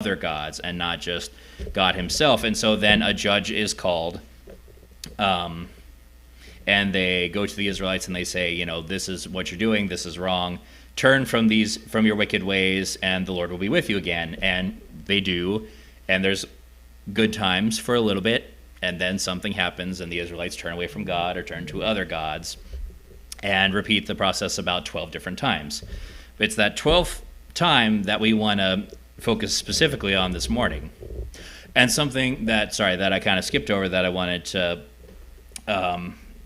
other gods and not just God himself. And so then a judge is called, and they go to the Israelites and they say, this is what you're doing, this is wrong. Turn from your wicked ways, and the Lord will be with you again. And they do, and there's good times for a little bit, and then something happens, and the Israelites turn away from God or turn to other gods, and repeat the process about 12 different times. But it's that 12th time that we want to focus specifically on this morning. And something that I kind of skipped over that I wanted to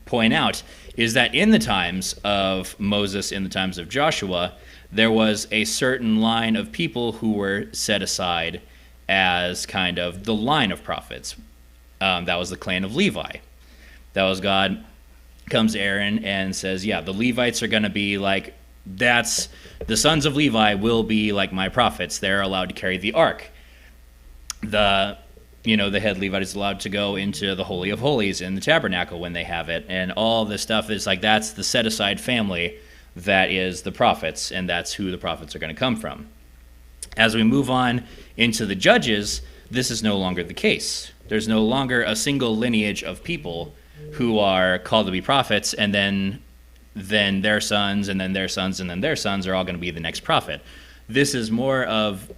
point out is that in the times of Moses, in the times of Joshua, there was a certain line of people who were set aside as kind of the line of prophets. That was the clan of Levi. That was God comes to Aaron and says, the Levites are going to be like, the sons of Levi will be like my prophets. They're allowed to carry the ark. The head Levite is allowed to go into the Holy of Holies in the tabernacle when they have it. And all this stuff is like, that's the set aside family that is the prophets, and that's who the prophets are going to come from. As we move on into the Judges, this is no longer the case. There's no longer a single lineage of people who are called to be prophets, and then their sons, and then their sons, and then their sons are all going to be the next prophet. This is more of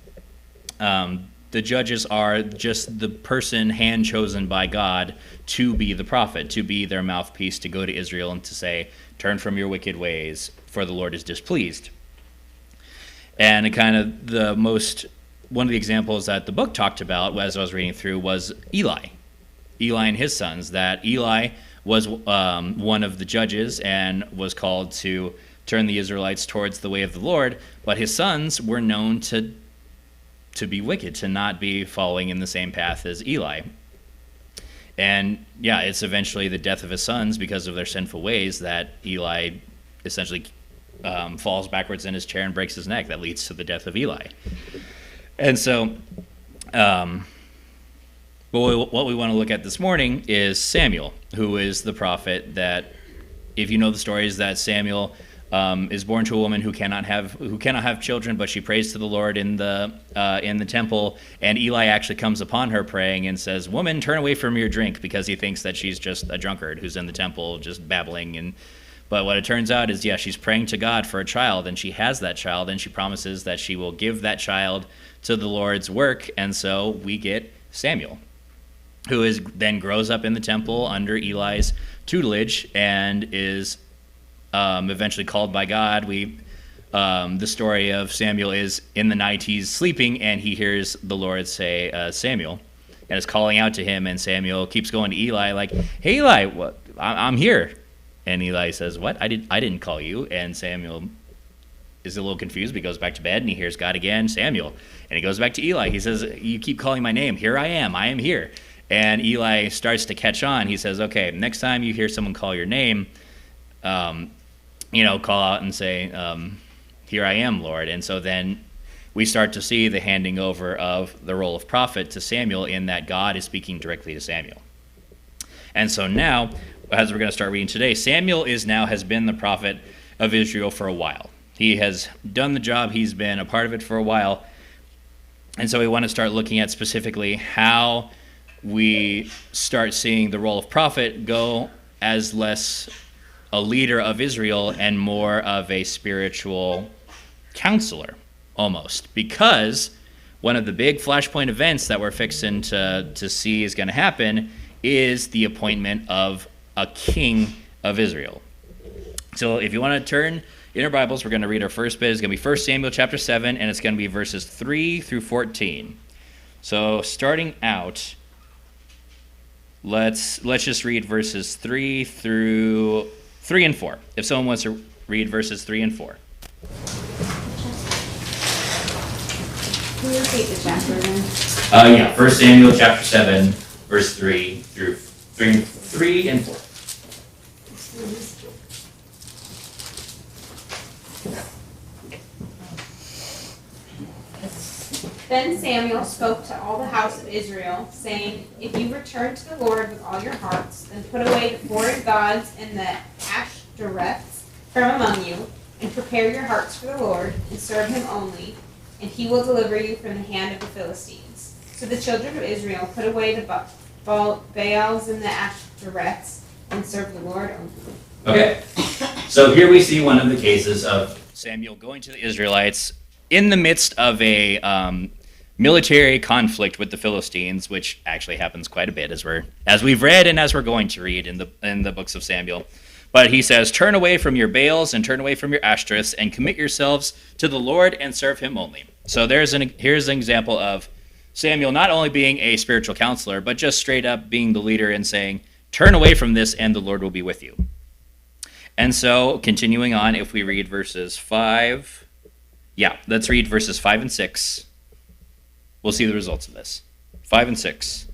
the judges are just the person hand chosen by God to be the prophet, to be their mouthpiece, to go to Israel and to say, turn from your wicked ways, for the Lord is displeased. And kind of one of the examples that the book talked about as I was reading through was Eli and his sons, that Eli was one of the judges and was called to turn the Israelites towards the way of the Lord, but his sons were known to be wicked, to not be following in the same path as Eli. And it's eventually the death of his sons because of their sinful ways that Eli essentially falls backwards in his chair and breaks his neck. That leads to the death of Eli. And so what we want to look at this morning is Samuel, who is the prophet that, if you know the stories, that Samuel is born to a woman who cannot have children, but she prays to the Lord in the temple, and Eli actually comes upon her praying and says, "Woman, turn away from your drink," because he thinks that she's just a drunkard who's in the temple just babbling. But what it turns out is, she's praying to God for a child, and she has that child, and she promises that she will give that child to the Lord's work, and so we get Samuel, who then grows up in the temple under Eli's tutelage and is eventually called by God. The story of Samuel is in the night he's sleeping and he hears the Lord say, Samuel, and is calling out to him, and Samuel keeps going to Eli like, "Hey Eli, I'm here." And Eli says, "What? I didn't call you." And Samuel is a little confused, but he goes back to bed and he hears God again, "Samuel." And he goes back to Eli. He says, "You keep calling my name. Here I am here." And Eli starts to catch on. He says, "Okay, next time you hear someone call your name, call out and say, 'Here I am, Lord.'" And so then we start to see the handing over of the role of prophet to Samuel, in that God is speaking directly to Samuel. And so now, as we're going to start reading today, Samuel has been the prophet of Israel for a while. He has done the job. He's been a part of it for a while. And so we want to start looking at specifically how we start seeing the role of prophet go as less a leader of Israel and more of a spiritual counselor, almost. Because one of the big flashpoint events that we're fixing to see is going to happen is the appointment of a king of Israel. So if you want to turn in our Bibles, we're going to read our first bit. It's going to be 1 Samuel chapter 7, and it's going to be verses 3 through 14. So starting out, let's just read verses 3 and 4. If someone wants to read verses 3 and 4. Can you repeat the chapter again? 1 Samuel chapter 7, verse 3 through 3 and 4. Then Samuel spoke to all the house of Israel, saying, "If you return to the Lord with all your hearts, then put away the foreign gods and the Ashtoreths from among you, and prepare your hearts for the Lord, and serve him only. and he will deliver you from the hand of the Philistines. So the children of Israel put away the Baals and the Ashtoreths and served the Lord only. Okay, so here we see one of the cases of Samuel going to the Israelites in the midst of a military conflict with the Philistines, which actually happens quite a bit as we've read and as we're going to read in the books of Samuel. But he says, "Turn away from your Baals and turn away from your Ashtoreths and commit yourselves to the Lord and serve him only." So here's an example of Samuel not only being a spiritual counselor, but just straight up being the leader and saying, "Turn away from this and the Lord will be with you." And so, continuing on, if we read verses 5, let's read verses 5 and 6. We'll see the results of this. 5 and 6.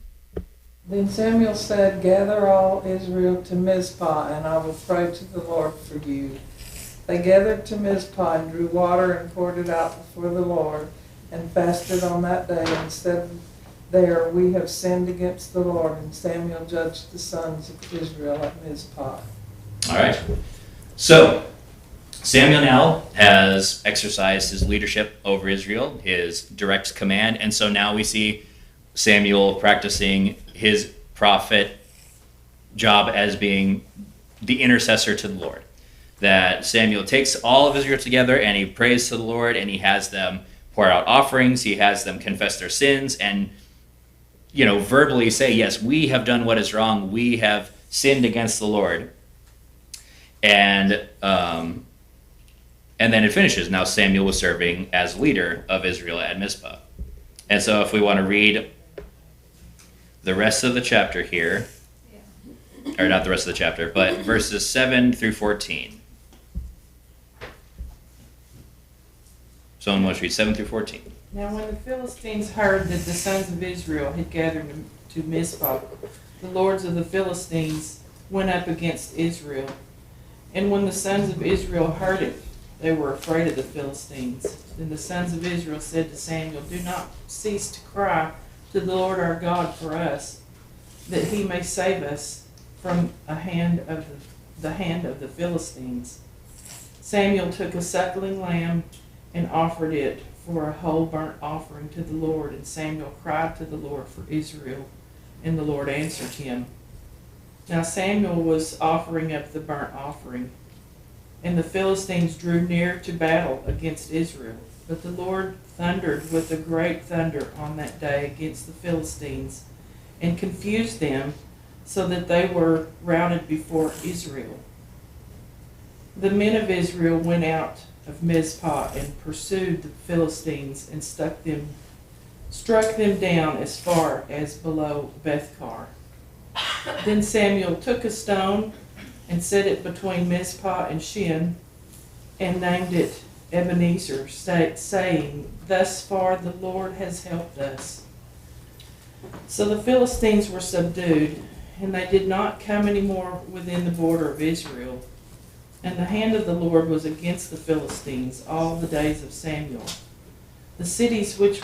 Then Samuel said, "Gather all Israel to Mizpah, and I will pray to the Lord for you." They gathered to Mizpah and drew water and poured it out before the Lord, and fasted on that day, and said there, "We have sinned against the Lord." And Samuel judged the sons of Israel at Mizpah. All right. So, Samuel now has exercised his leadership over Israel, his direct command, and so now we see Samuel practicing his prophet job as being the intercessor to the Lord. That Samuel takes all of Israel together and he prays to the Lord, and he has them pour out offerings, he has them confess their sins, and verbally say, "Yes, we have done what is wrong, we have sinned against the Lord." And then it finishes. Now Samuel was serving as leader of Israel at Mizpah. And so if we want to read the rest of the chapter here, or not the rest of the chapter, but verses 7 through 14. Someone wants to read 7 through 14. Now when the Philistines heard that the sons of Israel had gathered to Mizpah, the lords of the Philistines went up against Israel. And when the sons of Israel heard it, they were afraid of the Philistines. Then the sons of Israel said to Samuel, "Do not cease to cry to the Lord our God for us, that he may save us from the hand of the Philistines." Samuel took a suckling lamb and offered it for a whole burnt offering to the Lord. And Samuel cried to the Lord for Israel, and the Lord answered him. Now Samuel was offering up the burnt offering, and the Philistines drew near to battle against Israel. But the Lord thundered with a great thunder on that day against the Philistines, and confused them, so that they were routed before Israel. The men of Israel went out of Mizpah and pursued the Philistines, and struck them down as far as below Bethkar. Then Samuel took a stone and set it between Mizpah and Shin, and named it Ebenezer, saying, "Thus far the Lord has helped us." So the Philistines were subdued, and they did not come any more within the border of Israel. And the hand of the Lord was against the Philistines all the days of Samuel. The cities which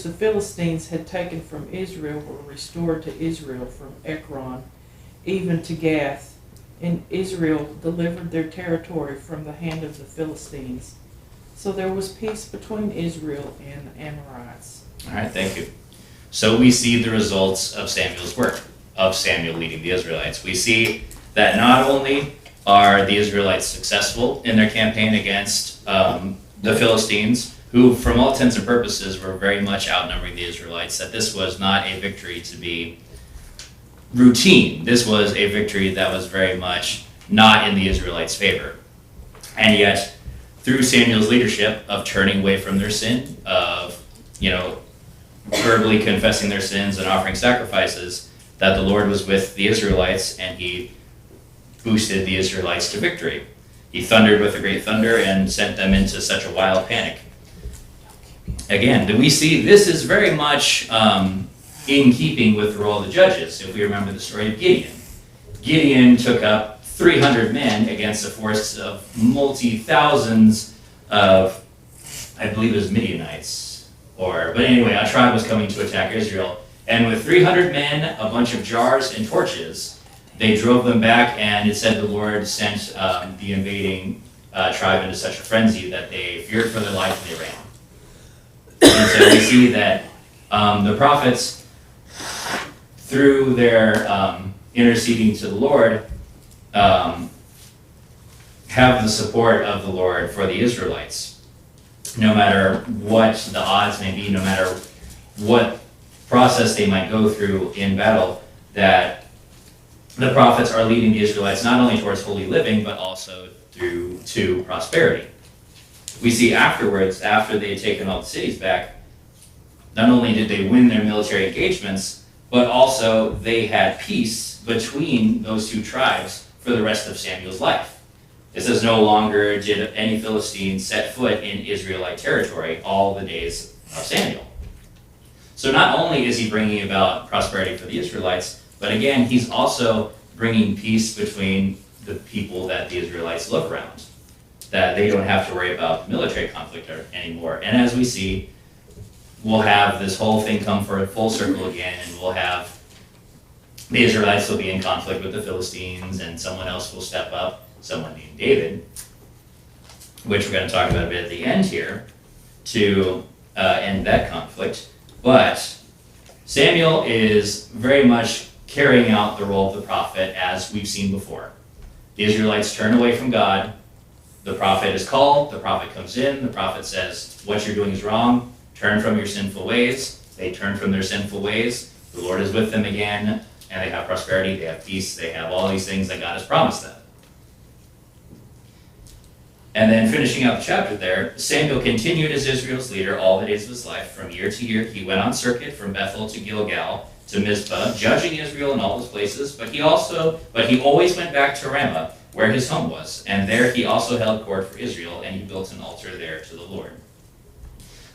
the Philistines had taken from Israel were restored to Israel from Ekron even to Gath, and Israel delivered their territory from the hand of the Philistines. So there was peace between Israel and the Amorites. All right, thank you. So we see the results of Samuel's work, of Samuel leading the Israelites. We see that not only are the Israelites successful in their campaign against the Philistines, who from all intents and purposes were very much outnumbering the Israelites, that this was not a victory to be routine. This was a victory that was very much not in the Israelites' favor. And yet, through Samuel's leadership of turning away from their sin, of, verbally confessing their sins and offering sacrifices, that the Lord was with the Israelites and he boosted the Israelites to victory. He thundered with a great thunder and sent them into such a wild panic. Again, do we see this is very much in keeping with the role of the judges, if we remember the story of Gideon. Gideon took up 300 men against a force of multi-thousands of, I believe it was Midianites. But anyway, a tribe was coming to attack Israel. And with 300 men, a bunch of jars and torches, they drove them back, and it said the Lord sent the invading tribe into such a frenzy that they feared for their life and they ran. And so we see that the prophets, through their interceding to the Lord, have the support of the Lord for the Israelites. No matter what the odds may be, no matter what process they might go through in battle, that the prophets are leading the Israelites not only towards holy living, but also through to prosperity. We see afterwards, after they had taken all the cities back, not only did they win their military engagements, but also they had peace between those two tribes for the rest of Samuel's life. It says no longer did any Philistine set foot in Israelite territory all the days of Samuel. So not only is he bringing about prosperity for the Israelites, but again, he's also bringing peace between the people that the Israelites live around, that they don't have to worry about military conflict anymore. And as we see, we'll have this whole thing come for a full circle again, and we'll have the Israelites will be in conflict with the Philistines, and someone else will step up, someone named David, which we're going to talk about a bit at the end here, to end that conflict. But Samuel is very much carrying out the role of the prophet as we've seen before. The Israelites turn away from God. The prophet is called. The prophet comes in. The prophet says, what you're doing is wrong. Turn from your sinful ways. They turn from their sinful ways. The Lord is with them again, and they have prosperity. They have peace. They have all these things that God has promised them. And then finishing out the chapter there, Samuel continued as Israel's leader all the days of his life. From year to year, he went on circuit from Bethel to Gilgal to Mizpah, judging Israel in all his places. But he always went back to Ramah, where his home was. And there he also held court for Israel, and he built an altar there to the Lord.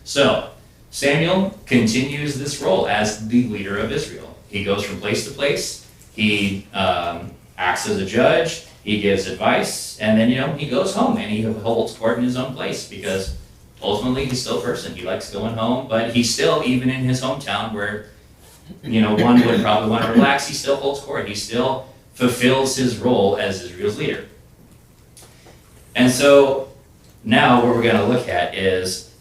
So, Samuel continues this role as the leader of Israel. He goes from place to place. He acts as a judge. He gives advice, and then, he goes home and he holds court in his own place, because ultimately he's still a person. He likes going home, but he's still, even in his hometown where, one would probably want to relax, he still holds court. He still fulfills his role as Israel's leader. And so now what we're going to look at is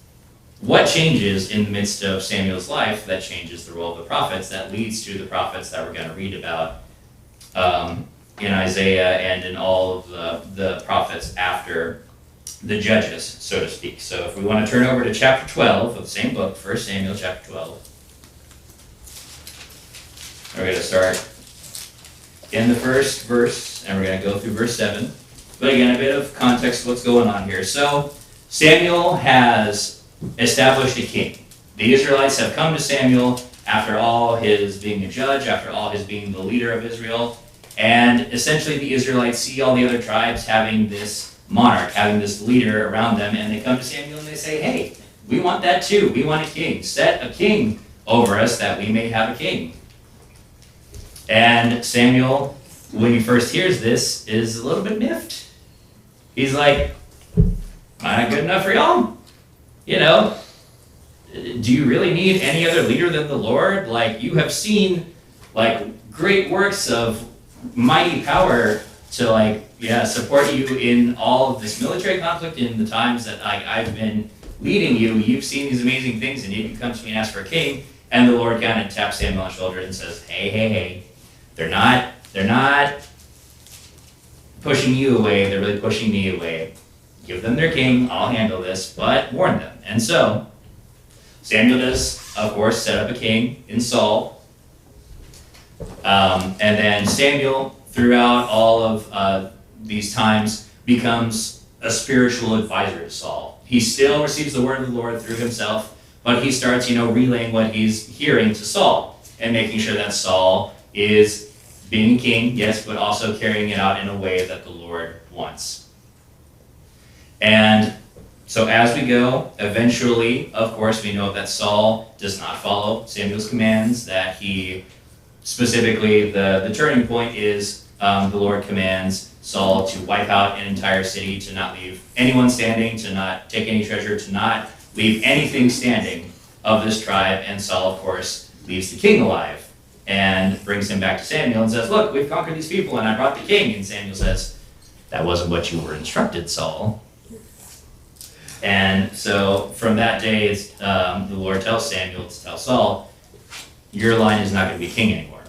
what changes in the midst of Samuel's life that changes the role of the prophets, that leads to the prophets that we're going to read about in Isaiah and in all of the prophets after the judges, so to speak. So if we want to turn over to chapter 12 of the same book, 1 Samuel chapter 12. We're going to start in the first verse, and we're going to go through verse 7. But again, a bit of context of what's going on here. So Samuel has established a king. The Israelites have come to Samuel after all his being a judge, after all his being the leader of Israel. And essentially the Israelites see all the other tribes having this monarch, having this leader around them, and they come to Samuel and they say, hey, we want that too. We want a king. Set a king over us that we may have a king. And Samuel, when he first hears this, is a little bit miffed. He's like, am I not good enough for y'all? Do you really need any other leader than the Lord? You have seen, great works of mighty power to support you in all of this military conflict, in the times that I've been leading you. You've seen these amazing things, and yet you come to me and ask for a king. And the Lord kind of taps Samuel on the shoulder and says, hey, they're not pushing you away, they're really pushing me away. Give them their king, I'll handle this, but warn them. And so Samuel does, of course, set up a king in Saul. And then Samuel, throughout all of these times, becomes a spiritual advisor to Saul. He still receives the word of the Lord through himself, but he starts, relaying what he's hearing to Saul and making sure that Saul is being king, yes, but also carrying it out in a way that the Lord wants. And so as we go, eventually, of course, we know that Saul does not follow Samuel's commands, that he specifically, the turning point is the Lord commands Saul to wipe out an entire city, to not leave anyone standing, to not take any treasure, to not leave anything standing of this tribe. And Saul, of course, leaves the king alive and brings him back to Samuel and says, look, we've conquered these people and I brought the king. And Samuel says, that wasn't what you were instructed, Saul. And so from that day, the Lord tells Samuel to tell Saul, your line is not going to be king anymore.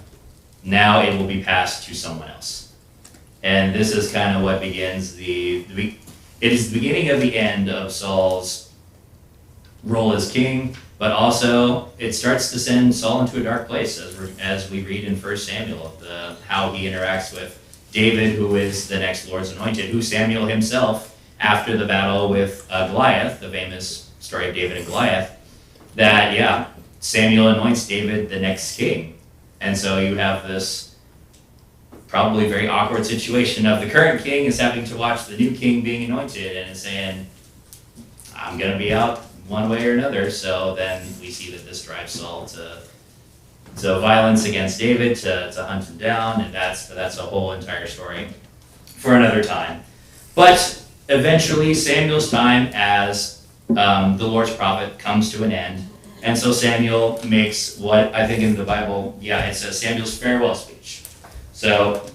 Now it will be passed to someone else. And this is kind of what begins it is the beginning of the end of Saul's role as king, but also it starts to send Saul into a dark place, as we read in 1 Samuel, how he interacts with David, who is the next Lord's anointed, who Samuel himself, after the battle with Goliath, the famous story of David and Goliath, that, Samuel anoints David the next king. And so you have this probably very awkward situation of the current king is having to watch the new king being anointed and is saying, I'm going to be out one way or another. So then we see that this drives Saul to violence against David, to hunt him down, and that's a whole entire story for another time. But eventually Samuel's time as the Lord's prophet comes to an end, and so Samuel makes what I think in the Bible, it says Samuel's farewell speech. So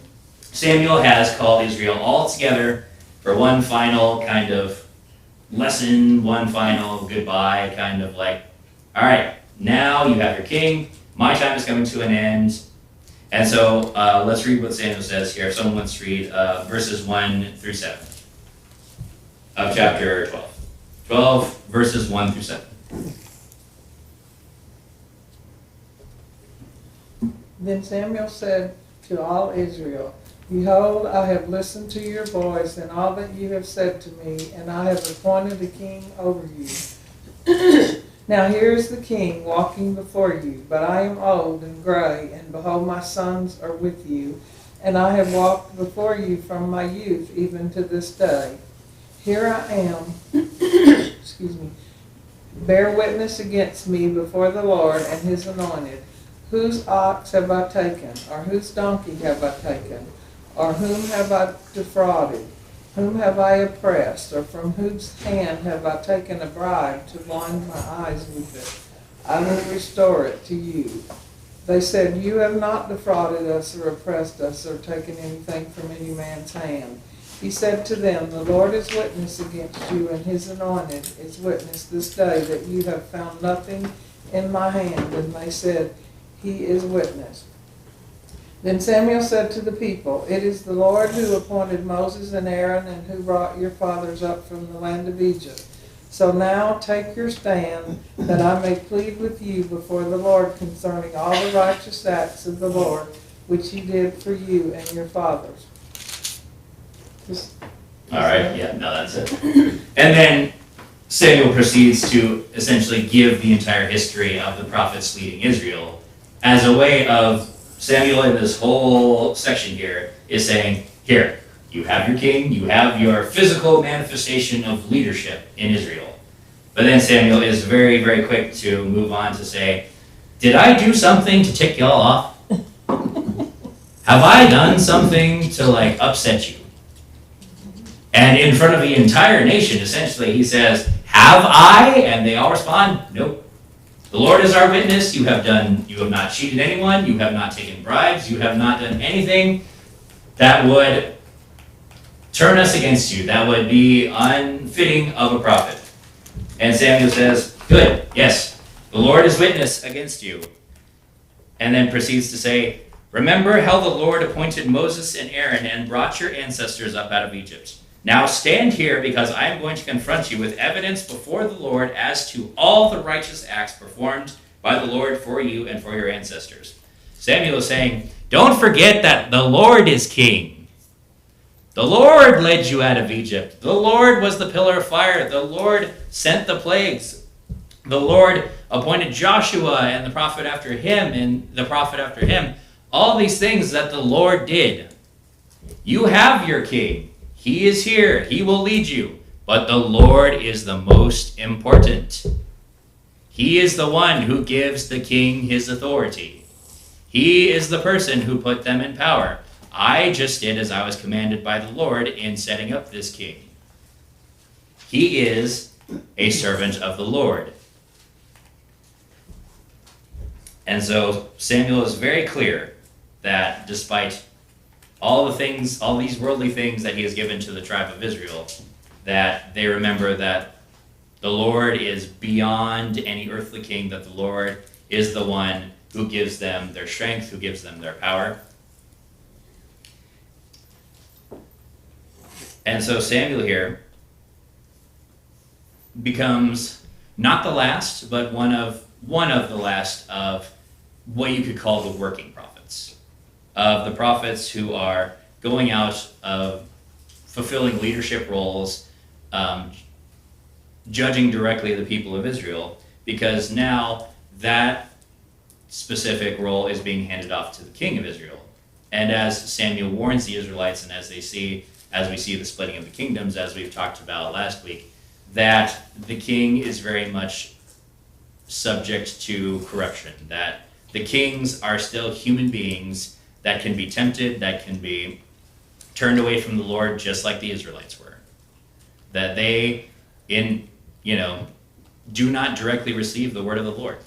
Samuel has called Israel all together for one final kind of lesson, one final goodbye, kind of like, all right, now you have your king, my time is coming to an end. And so let's read what Samuel says here. If someone wants to read verses 1 through 7 of chapter 12. 12 verses 1 through 7. Then Samuel said to all Israel, Behold, I have listened to your voice and all that you have said to me, and I have appointed a king over you. Now here is the king walking before you, but I am old and gray, and behold, my sons are with you, and I have walked before you from my youth even to this day. Here I am, excuse me, bear witness against me before the Lord and his anointed. Whose ox have I taken, or whose donkey have I taken, or whom have I defrauded? Whom have I oppressed, or from whose hand have I taken a bribe to blind my eyes with it? I will restore it to you. They said, You have not defrauded us, or oppressed us, or taken anything from any man's hand. He said to them, The Lord is witness against you, and his anointed is witness this day that you have found nothing in my hand. And they said, He is witness. Then Samuel said to the people, It is the Lord who appointed Moses and Aaron and who brought your fathers up from the land of Egypt. So now take your stand, that I may plead with you before the Lord concerning all the righteous acts of the Lord, which he did for you and your fathers. All right, that's it. And then Samuel proceeds to essentially give the entire history of the prophets leading Israel as a way of Samuel in this whole section here is saying, here, you have your king, you have your physical manifestation of leadership in Israel. But then Samuel is very, very quick to move on to say, did I do something to tick y'all off? Have I done something to upset you? And in front of the entire nation, essentially, he says, have I? And they all respond, nope. The Lord is our witness. You have not cheated anyone. You have not taken bribes. You have not done anything that would turn us against you. That would be unfitting of a prophet. And Samuel says, good, yes, the Lord is witness against you. And then proceeds to say, remember how the Lord appointed Moses and Aaron and brought your ancestors up out of Egypt. Now stand here, because I am going to confront you with evidence before the Lord as to all the righteous acts performed by the Lord for you and for your ancestors. Samuel is saying, don't forget that the Lord is king. The Lord led you out of Egypt. The Lord was the pillar of fire. The Lord sent the plagues. The Lord appointed Joshua and the prophet after him and the prophet after him. All these things that the Lord did. You have your king. He is here. He will lead you. But the Lord is the most important. He is the one who gives the king his authority. He is the person who put them in power. I just did as I was commanded by the Lord in setting up this king. He is a servant of the Lord. And so Samuel is very clear that despite all these worldly things that he has given to the tribe of Israel, that they remember that The Lord is beyond any earthly king, that the Lord is the one who gives them their strength, who gives them their power. And so Samuel here becomes not the last, but one of the last of what you could call the working prophets, of the prophets who are going out of fulfilling leadership roles, judging directly the people of Israel, because now that specific role is being handed off to the king of Israel. And as Samuel warns the Israelites, and as we see the splitting of the kingdoms, as we've talked about last week, that the king is very much subject to corruption, that the kings are still human beings that can be tempted, that can be turned away from the Lord, just like the Israelites were. That they, do not directly receive the word of the Lord.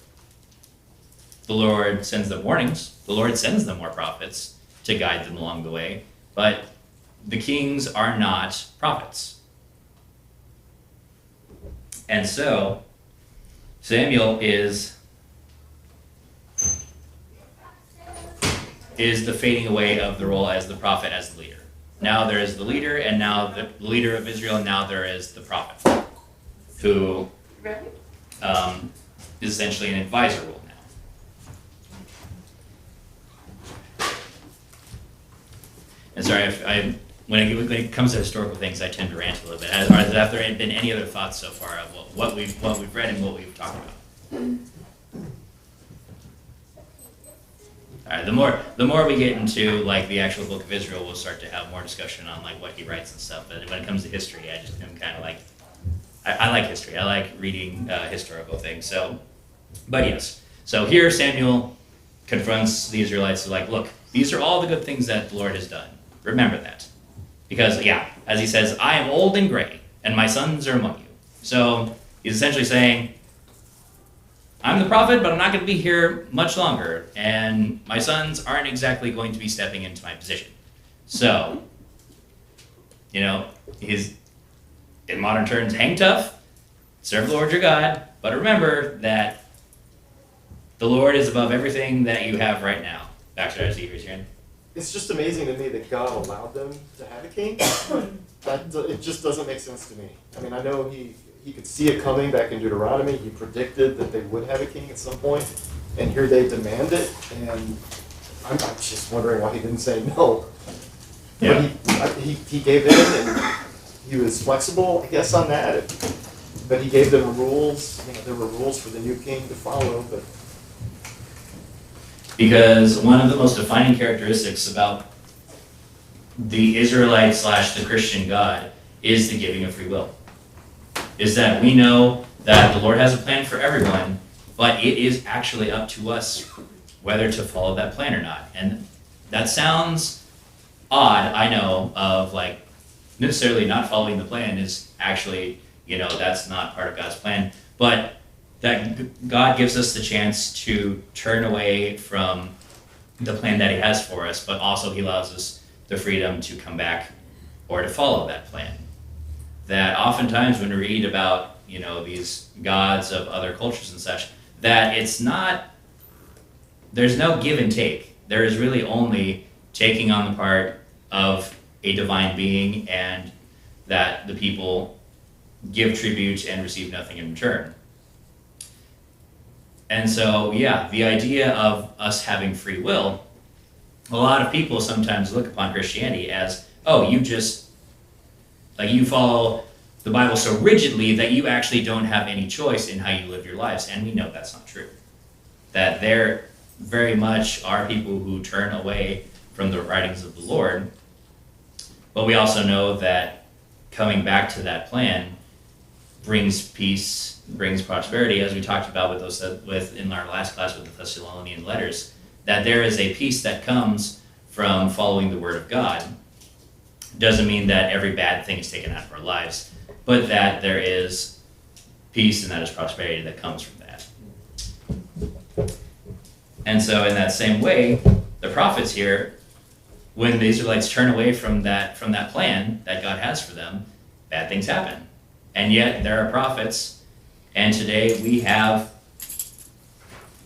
The Lord sends them warnings. The Lord sends them more prophets to guide them along the way. But the kings are not prophets. And so, Samuel is the fading away of the role as the prophet, as the leader. Now there is the leader, and now the leader of Israel, and now there is the prophet, who is essentially an advisor role now. And sorry, when it comes to historical things, I tend to rant a little bit. Have there been any other thoughts so far of what we've read and what we've talked about? All right, the more we get into the actual book of Israel, we'll start to have more discussion on what he writes and stuff. But when it comes to history, I just am kind of I like history. I like reading historical things. So, but yes. So here Samuel confronts the Israelites. Look, these are all the good things that the Lord has done. Remember that. Because, as he says, I am old and gray, and my sons are among you. So he's essentially saying, I'm the prophet, but I'm not going to be here much longer, and my sons aren't exactly going to be stepping into my position. So, he's, in modern terms, hang tough, serve the Lord your God, but remember that the Lord is above everything that you have right now. Back to Hebrews here. It's just amazing to me that God allowed them to have a king. It just doesn't make sense to me. I mean, I know he could see it coming back in Deuteronomy. He predicted that they would have a king at some point, and here they demand it, and I'm just wondering why he didn't say no. Yeah. But he gave in, and he was flexible, I guess, on that. But he gave them rules. There were rules for the new king to follow, but Because one of the most defining characteristics about the Israelite / the Christian God is the giving of free will. Is that we know that the Lord has a plan for everyone, but it is actually up to us whether to follow that plan or not. And that sounds odd, I know, of necessarily not following the plan is actually, that's not part of God's plan. But that God gives us the chance to turn away from the plan that he has for us, but also he allows us the freedom to come back or to follow that plan. That oftentimes when we read about, these gods of other cultures and such, that there's no give and take. There is really only taking on the part of a divine being, and that the people give tribute and receive nothing in return. And so, the idea of us having free will, a lot of people sometimes look upon Christianity as, you follow the Bible so rigidly that you actually don't have any choice in how you live your lives. And we know that's not true. That there very much are people who turn away from the writings of the Lord. But we also know that coming back to that plan brings peace, brings prosperity, as we talked about with in our last class with the Thessalonian letters, that there is a peace that comes from following the Word of God. Doesn't mean that every bad thing is taken out of our lives, but that there is peace and that is prosperity that comes from that. And so in that same way, the prophets here, when the Israelites turn away from that plan that God has for them, bad things happen. And yet there are prophets And today we have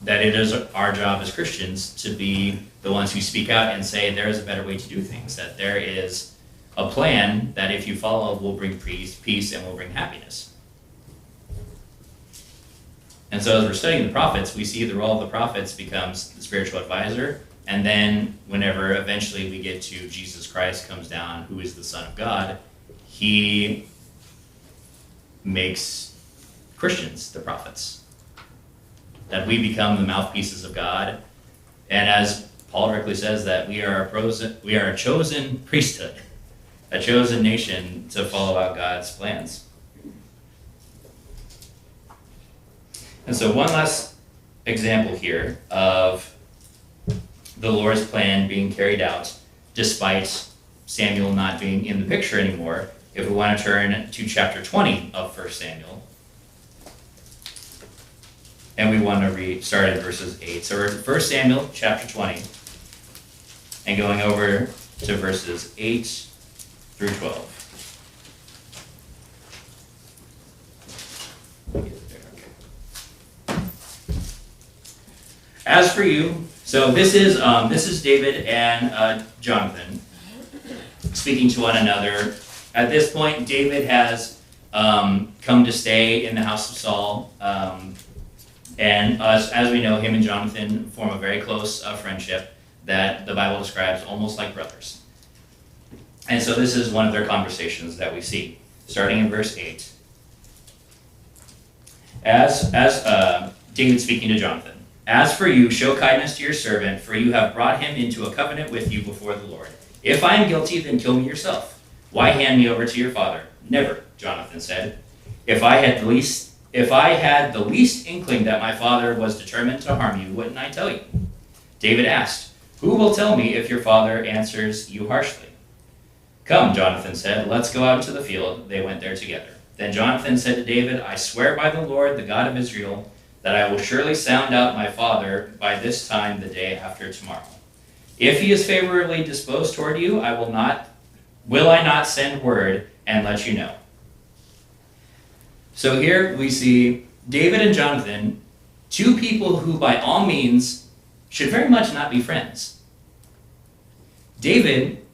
that it is our job as Christians to be the ones who speak out and say there is a better way to do things, that there is a plan that if you follow will bring peace and will bring happiness. And so as we're studying the prophets, we see the role of the prophets becomes the spiritual advisor, and then whenever eventually we get to Jesus Christ comes down, who is the Son of God, he makes Christians the prophets. That we become the mouthpieces of God. And as Paul directly says, that we are a chosen priesthood, a chosen nation to follow out God's plans. And so one last example here of the Lord's plan being carried out despite Samuel not being in the picture anymore. If we want to turn to chapter 20 of 1 Samuel, and we want to start at verses 8. So we're 1 Samuel chapter 20, and going over to verses 8 through 12. As for you, so this is David and Jonathan speaking to one another. At this point, David has come to stay in the house of Saul, and as we know, him and Jonathan form a very close friendship that the Bible describes almost like brothers. And so this is one of their conversations that we see, starting in verse 8. As David speaking to Jonathan. As for you, show kindness to your servant, for you have brought him into a covenant with you before the Lord. If I am guilty, then kill me yourself. Why hand me over to your father? Never, Jonathan said. If I had the least inkling that my father was determined to harm you, wouldn't I tell you? David asked, who will tell me if your father answers you harshly? Come, Jonathan said, let's go out into the field. They went there together. Then Jonathan said to David, I swear by the Lord, the God of Israel, that I will surely sound out my father by this time the day after tomorrow. If he is favorably disposed toward you, will I not send word and let you know? So here we see David and Jonathan, two people who by all means should very much not be friends. David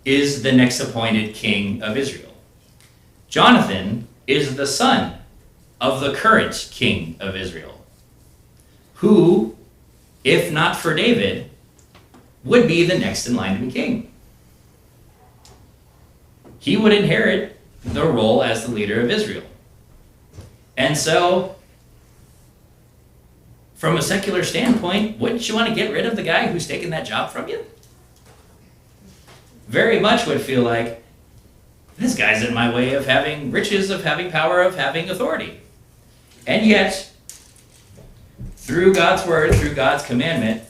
is the next appointed king of Israel. Jonathan is the son of the current king of Israel, who, if not for David, would be the next in line to be king. He would inherit the role as the leader of Israel. And so, from a secular standpoint, wouldn't you want to get rid of the guy who's taken that job from you? Very much would feel like, this guy's in my way of having riches, of having power, of having authority. And yet, through God's word, through God's commandment,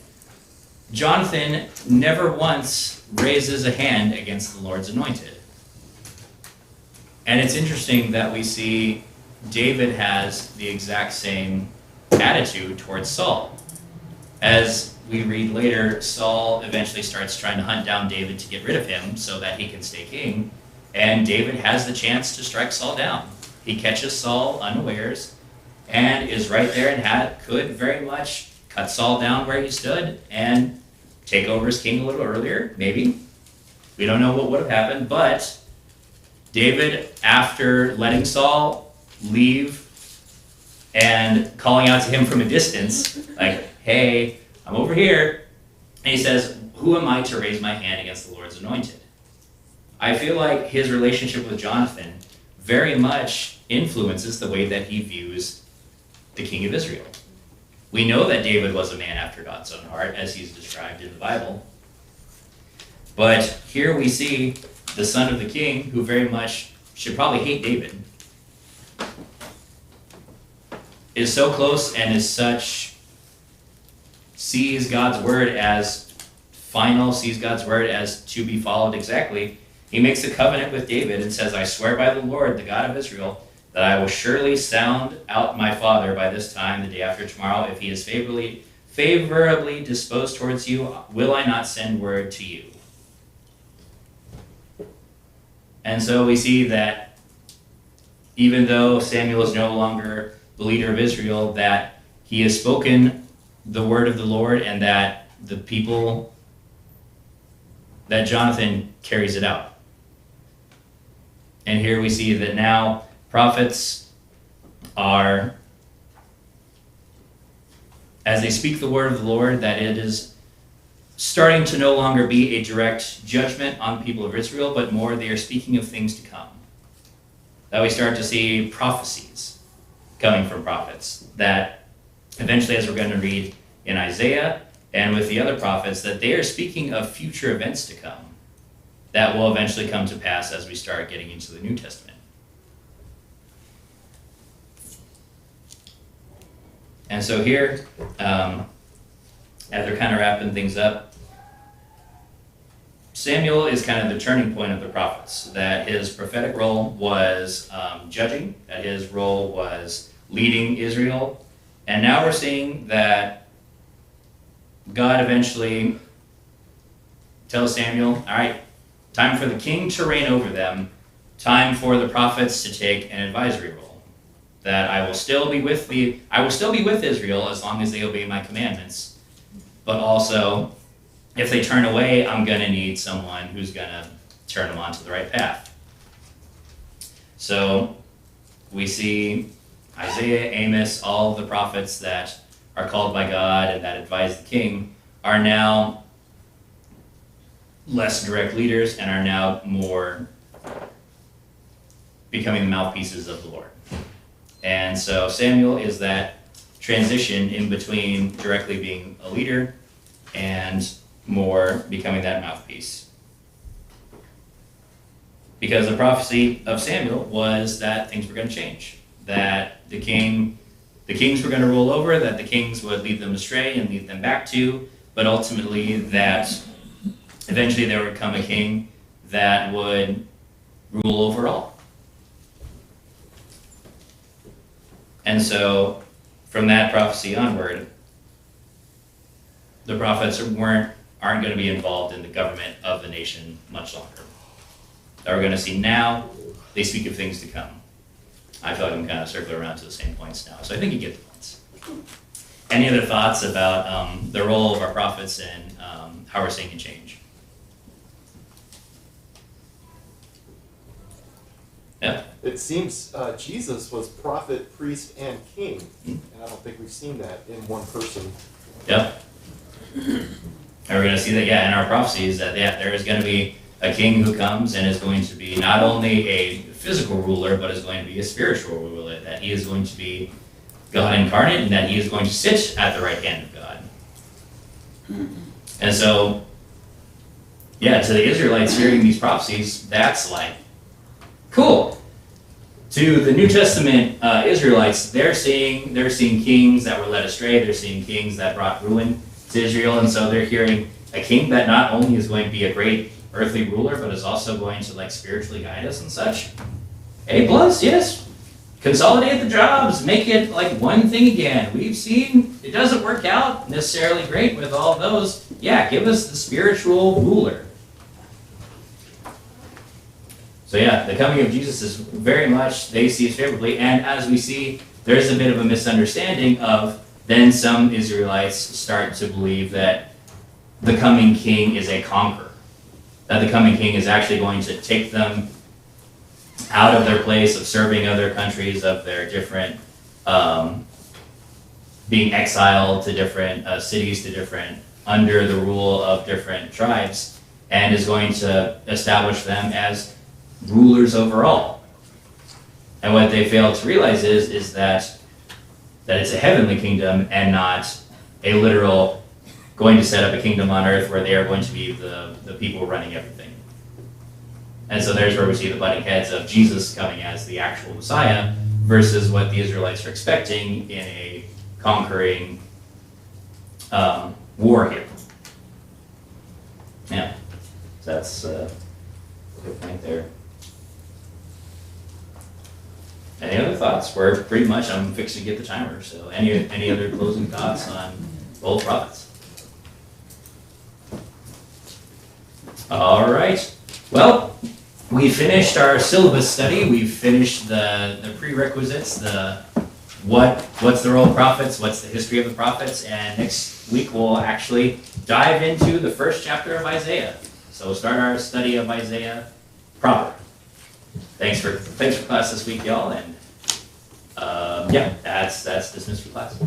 Jonathan never once raises a hand against the Lord's anointed. And it's interesting that we see David has the exact same attitude towards Saul. As we read later, Saul eventually starts trying to hunt down David to get rid of him so that he can stay king. And David has the chance to strike Saul down. He catches Saul unawares and is right there and could very much cut Saul down where he stood and take over as king a little earlier, maybe. We don't know what would have happened, but David, after letting Saul leave and calling out to him from a distance, like, hey, I'm over here, and he says, who am I to raise my hand against the Lord's anointed? I feel like his relationship with Jonathan very much influences the way that he views the king of Israel. We know that David was a man after God's own heart, as he's described in the Bible. But here we see the son of the king, who very much should probably hate David, is so close and sees God's word as final, sees God's word as to be followed exactly. He makes a covenant with David and says, I swear by the Lord, the God of Israel, that I will surely sound out my father by this time, the day after tomorrow. If he is favorably disposed towards you, will I not send word to you? And so we see that even though Samuel is no longer the leader of Israel, that he has spoken the word of the Lord and that the people, that Jonathan carries it out. And here we see that now prophets are, as they speak the word of the Lord, that it is starting to no longer be a direct judgment on the people of Israel, but more they are speaking of things to come. That we start to see prophecies coming from prophets, that eventually, as we're going to read in Isaiah and with the other prophets, that they are speaking of future events to come that will eventually come to pass as we start getting into the New Testament. And so here, as they're kind of wrapping things up, Samuel is kind of the turning point of the prophets, that his prophetic role was judging, that his role was leading Israel, and now we're seeing that God eventually tells Samuel, all right, time for the king to reign over them, time for the prophets to take an advisory role, that I will still be with Israel as long as they obey my commandments, but also, if they turn away, I'm going to need someone who's going to turn them onto the right path. So we see Isaiah, Amos, all of the prophets that are called by God and that advise the king are now less direct leaders and are now more becoming the mouthpieces of the Lord. And so Samuel is that transition in between directly being a leader and more becoming that mouthpiece. Because the prophecy of Samuel was that things were going to change, that the kings were going to rule over, that the kings would lead them astray and lead them back to, but ultimately that eventually there would come a king that would rule over all. And so from that prophecy onward, the prophets aren't going to be involved in the government of the nation much longer. That we're going to see now, they speak of things to come. I feel like I'm kind of circling around to the same points now, so I think you get the points. Any other thoughts about the role of our prophets and how we're seeing it change? Yeah. It seems Jesus was prophet, priest, and king, and I don't think we've seen that in one person. Yep. And we're going to see that, in our prophecies, that there is going to be a king who comes and is going to be not only a physical ruler, but is going to be a spiritual ruler, that he is going to be God incarnate, and that he is going to sit at the right hand of God. And so, to the Israelites hearing these prophecies, that's like, cool. To the New Testament Israelites, they're seeing kings that were led astray, they're seeing kings that brought ruin to Israel, and so they're hearing a king that not only is going to be a great earthly ruler, but is also going to spiritually guide us and such. A+, yes. Consolidate the jobs, make it one thing again. We've seen it doesn't work out necessarily great with all those. Yeah, give us the spiritual ruler. So the coming of Jesus is very much, they see it favorably, and as we see, there's a bit of a misunderstanding of then some Israelites start to believe that the coming king is a conqueror, that the coming king is actually going to take them out of their place of serving other countries, of their different, being exiled to different cities, to different, under the rule of different tribes, and is going to establish them as rulers over all. And what they fail to realize is that it's a heavenly kingdom and not a literal going to set up a kingdom on earth where they are going to be the people running everything. And so there's where we see the butting heads of Jesus coming as the actual Messiah versus what the Israelites are expecting in a conquering war here. Yeah, so that's a good point there. Any other thoughts? I'm fixing to get the timer, so any other closing thoughts on both prophets? All right. Well, we finished our syllabus study. We've finished the prerequisites, the what's the role of prophets, what's the history of the prophets, and next week we'll actually dive into the first chapter of Isaiah. So we'll start our study of Isaiah proper. Thanks for class this week, y'all, and yeah, that's dismissed for class.